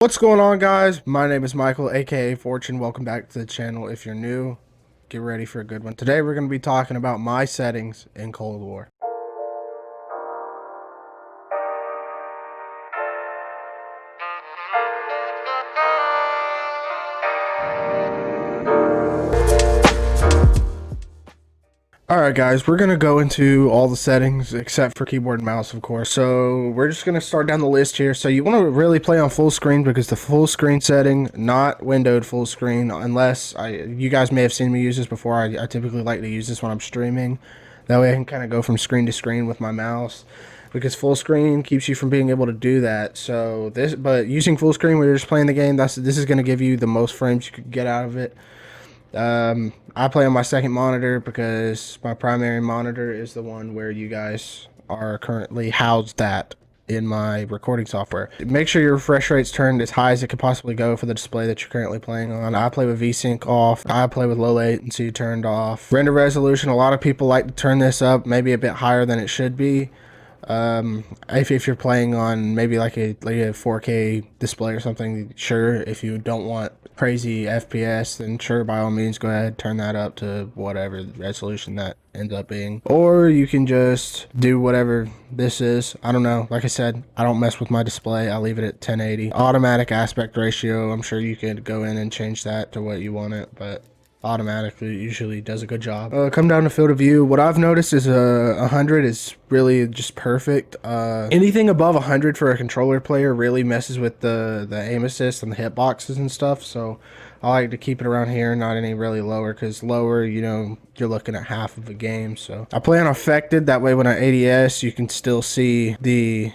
What's going on, guys? My name is Michael, aka Fortune. Welcome back to the channel. If you're new, get ready for a good one. Today we're going to be talking about my settings in Cold War. Alright guys, we're going to go into all the settings except for keyboard and mouse, of course. So we're just going to start down the list here. So you want to really play on full screen because the full screen setting, not windowed full screen, unless you guys may have seen me use this before. I typically like to use this when I'm streaming. That way I can kind of go from screen to screen with my mouse, because full screen keeps you from being able to do that. So but using full screen when you're just playing the game, this is going to give you the most frames you could get out of it. I play on my second monitor because my primary monitor is the one where you guys are currently housed at in my recording software. Make sure your refresh rate's turned as high as it could possibly go for the display that you're currently playing on. I play with VSync off. I play with low latency turned off. Render resolution, a lot of people like to turn this up maybe a bit higher than it should be. If you're playing on maybe like a 4K display or something, sure. If you don't want crazy FPS, then sure, by all means, go ahead, turn that up to whatever resolution that ends up being. Or you can just do whatever this is. I don't know. Like I said, I don't mess with my display. I leave it at 1080. Automatic aspect ratio, I'm sure you could go in and change that to what you want it, but automatically usually does a good job. Come down to field of view. What I've noticed is 100 is really just perfect. Anything above 100 for a controller player really messes with the aim assist and the hitboxes and stuff. So I like to keep it around here, not any really lower, because lower, you know, you're looking at half of a game. So I play on affected. That way when I ADS, you can still see the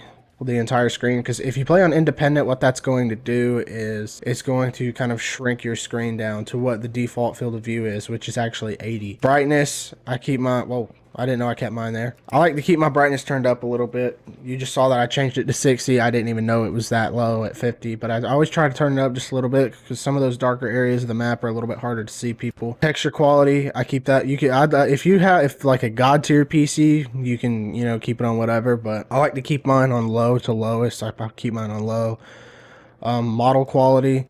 entire screen, because if you play on independent, what that's going to do is it's going to kind of shrink your screen down to what the default field of view is, which is actually 80. Brightness, I keep my, whoa, I didn't know I kept mine there. I like to keep my brightness turned up a little bit. You just saw that I changed it to 60. I didn't even know it was that low at 50, but I always try to turn it up just a little bit because some of those darker areas of the map are a little bit harder to see people. Texture quality, I keep that. You can, if like a god tier PC, you can, you know, keep it on whatever, but I like to keep mine on low to lowest. I keep mine on low. Model quality,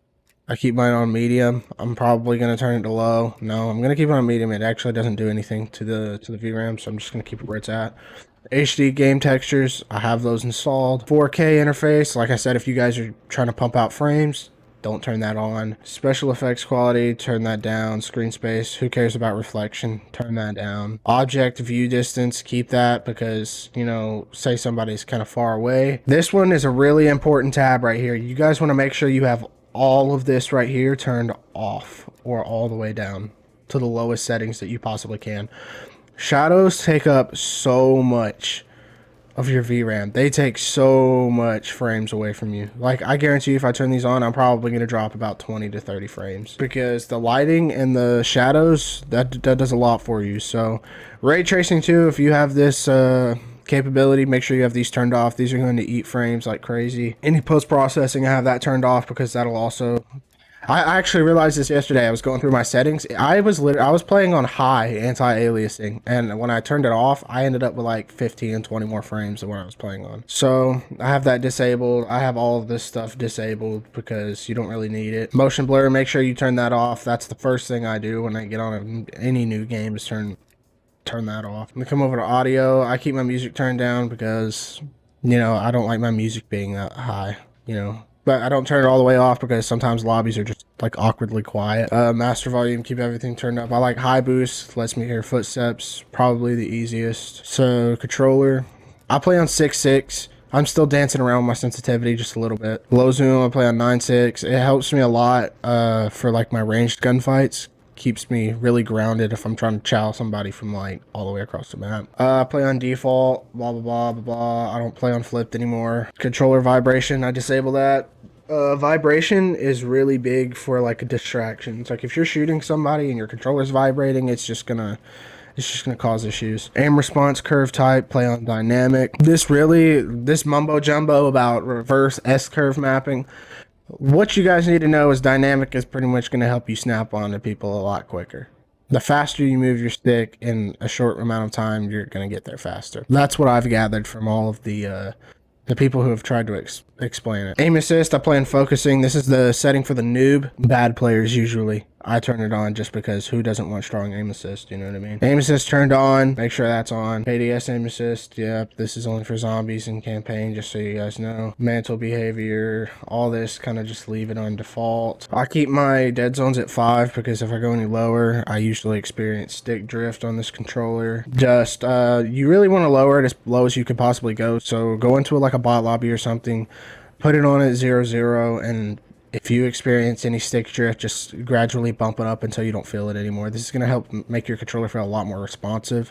I keep mine on medium. I'm probably going to turn it to low. No, I'm going to keep it on medium. It actually doesn't do anything to the VRAM, so I'm just going to keep it where it's at. HD game textures, I have those installed. 4K interface, like I said, if you guys are trying to pump out frames, don't turn that on. Special effects quality, turn that down. Screen space, who cares about reflection? Turn that down. Object view distance, keep that, because, you know, say somebody's kind of far away. This one is a really important tab right here. You guys want to make sure you have all of this right here turned off or all the way down to the lowest settings that you possibly can. Shadows take up so much of your VRAM. They take so much frames away from you. Like, I guarantee you if I turn these on, I'm probably going to drop about 20 to 30 frames, because the lighting and the shadows, that does a lot for you. So ray tracing too, if you have this capability, make sure you have these turned off. These are going to eat frames like crazy. Any post-processing, I have that turned off, because that'll also, I actually realized this yesterday. I was going through my settings. I was playing on high anti-aliasing, and when I turned it off, I ended up with like 15 and 20 more frames than what I was playing on. So I have that disabled. I have all of this stuff disabled because you don't really need it. Motion blur, make sure you turn that off. That's the first thing I do when I get on any new game, is turn that off. I'm gonna come over to audio. I keep my music turned down because, you know, I don't like my music being that high, you know. But I don't turn it all the way off because sometimes lobbies are just like awkwardly quiet. Master volume, keep everything turned up. I like high boost, lets me hear footsteps, probably the easiest. So controller, I play on 6.6. I'm still dancing around with my sensitivity just a little bit. Low zoom, I play on 9.6. It helps me a lot for like my ranged gunfights. Keeps me really grounded if I'm trying to chow somebody from like all the way across the map. I play on default, blah blah blah blah blah. I don't play on flipped anymore. Controller vibration, I disable that. Vibration is really big for like distractions. Like if you're shooting somebody and your controller's vibrating, it's just gonna cause issues. Aim response curve type, play on dynamic. This mumbo jumbo about reverse S-curve mapping. What you guys need to know is dynamic is pretty much going to help you snap onto people a lot quicker. The faster you move your stick in a short amount of time, you're going to get there faster. That's what I've gathered from all of the the people who have tried to explain it. Aim assist, I play in focusing. This is the setting for the noob. Bad players usually. I turn it on just because who doesn't want strong aim assist, you know what I mean? Aim assist turned on, make sure that's on. ADS aim assist, yep, this is only for zombies in campaign, just so you guys know. Mantle behavior, all this, kind of just leave it on default. I keep my dead zones at 5 because if I go any lower, I usually experience stick drift on this controller. Just, you really want to lower it as low as you could possibly go, so go into like a bot lobby or something, put it on at 0-0, and if you experience any stick drift, just gradually bump it up until you don't feel it anymore. This is going to help make your controller feel a lot more responsive.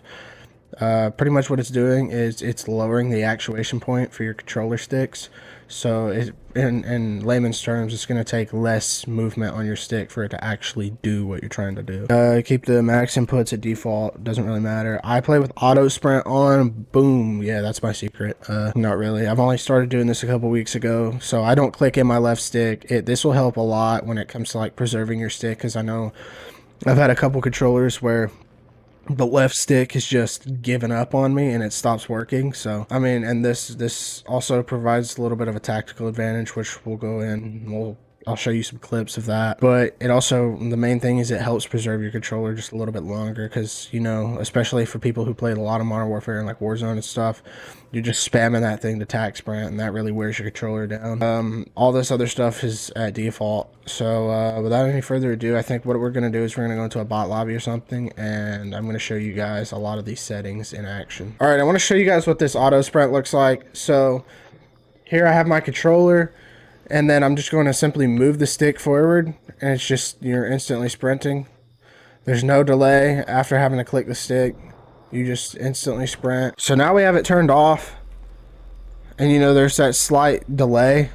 Pretty much what it's doing is it's lowering the actuation point for your controller sticks. So in layman's terms, it's going to take less movement on your stick for it to actually do what you're trying to do. Keep the max inputs at default. Doesn't really matter. I play with auto sprint on. Boom. Yeah, that's my secret. Not really. I've only started doing this a couple weeks ago, so I don't click in my left stick. This will help a lot when it comes to like preserving your stick, because I know I've had a couple controllers where the left stick is just given up on me and it stops working. So I mean, and this also provides a little bit of a tactical advantage, which we'll go in, I'll show you some clips of that. But it also, the main thing is it helps preserve your controller just a little bit longer, because, you know, especially for people who play a lot of Modern Warfare and like Warzone and stuff, you're just spamming that thing to tac sprint, and that really wears your controller down. All this other stuff is at default. So without any further ado, I think what we're going to do is we're going to go into a bot lobby or something, and I'm going to show you guys a lot of these settings in action. All right, I want to show you guys what this auto sprint looks like. So here I have my controller, and then I'm just going to simply move the stick forward, and it's just, you're instantly sprinting. There's no delay after having to click the stick. You just instantly sprint. So now we have it turned off, and you know, there's that slight delay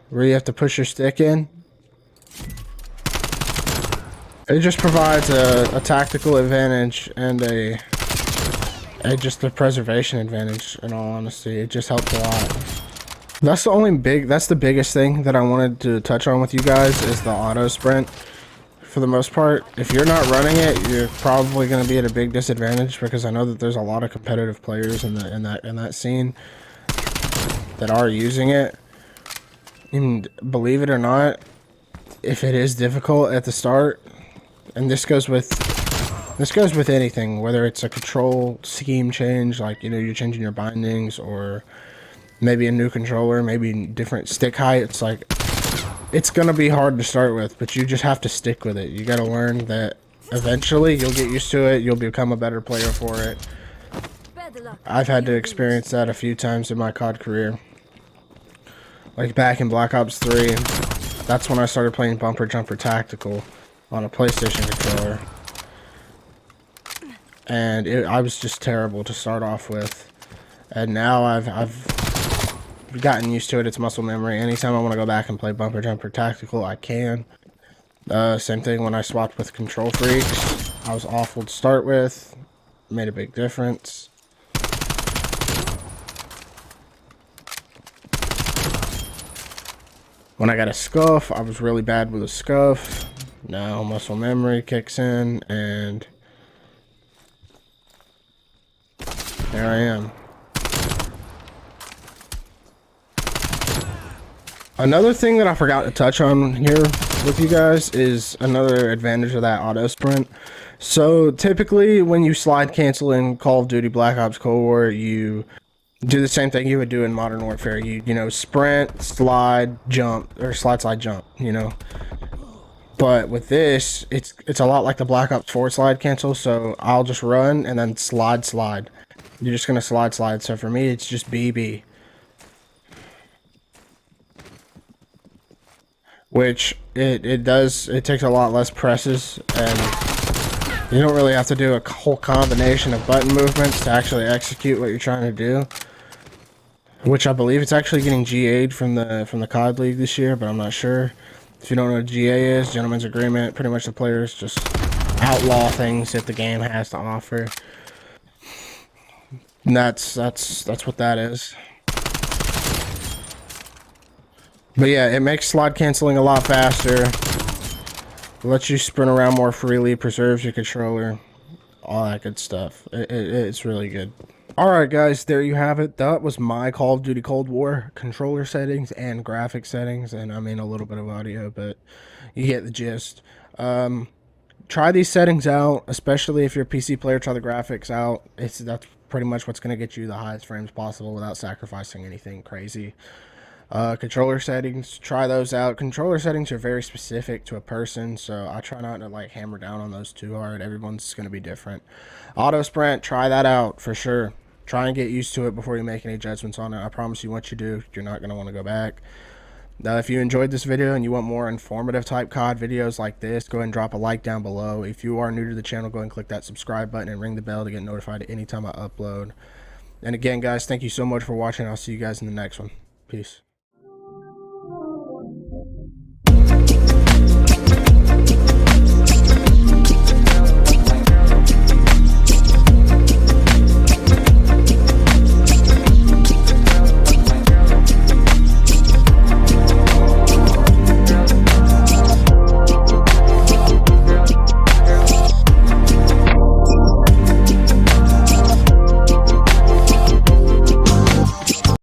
where you have to push your stick in. It just provides a tactical advantage and just a preservation advantage, in all honesty. It just helps a lot. That's the biggest thing that I wanted to touch on with you guys, is the auto sprint. For the most part, if you're not running it, you're probably going to be at a big disadvantage, because I know that there's a lot of competitive players in that scene that are using it. And believe it or not, if it is difficult at the start, and this goes with anything, whether it's a control scheme change, like, you know, you're changing your bindings, or maybe a new controller, maybe different stick heights, like, it's gonna be hard to start with, but you just have to stick with it. You gotta learn that eventually you'll get used to it, you'll become a better player for it. I've had to experience that a few times in my COD career. Like back in Black Ops 3, that's when I started playing Bumper Jumper Tactical on a PlayStation controller. And I was just terrible to start off with. And now I've gotten used to it. It's muscle memory. Anytime I want to go back and play Bumper Jumper Tactical, I can. Same thing when I swapped with Control Freaks. I was awful to start with. Made a big difference. When I got a scuff, I was really bad with a scuff. Now muscle memory kicks in, and there I am. Another thing that I forgot to touch on here with you guys is another advantage of that auto sprint. So typically when you slide cancel in Call of Duty Black Ops Cold War, you do the same thing you would do in Modern Warfare. You know, sprint, slide, jump, or slide, jump, you know. But with this, it's a lot like the Black Ops 4 slide cancel. So I'll just run and then slide. You're just gonna slide. So for me, it's just BB. Which it takes a lot less presses, and you don't really have to do a whole combination of button movements to actually execute what you're trying to do. Which I believe it's actually getting GA'd from the COD League this year, but I'm not sure. If you don't know what GA is, Gentleman's Agreement, pretty much the players just outlaw things that the game has to offer. And that's what that is. But yeah, it makes slide canceling a lot faster. Lets you sprint around more freely, preserves your controller, all that good stuff. It's really good. Alright guys, there you have it. That was my Call of Duty Cold War controller settings and graphic settings, and I mean a little bit of audio, but you get the gist. Try these settings out, especially if you're a PC player. Try the graphics out. That's pretty much what's going to get you the highest frames possible without sacrificing anything crazy. Controller settings, try those out. Controller settings are very specific to a person, so I try not to like hammer down on those too hard. Everyone's going to be different. Auto sprint, try that out for sure. Try and get used to it before you make any judgments on it. I promise you, once you do, you're not going to want to go back. If you enjoyed this video and you want more informative type COD videos like this, go ahead and drop a like down below. If you are new to the channel, go ahead and click that subscribe button and ring the bell to get notified anytime I upload. And again, guys, thank you so much for watching. I'll see you guys in the next one. Peace.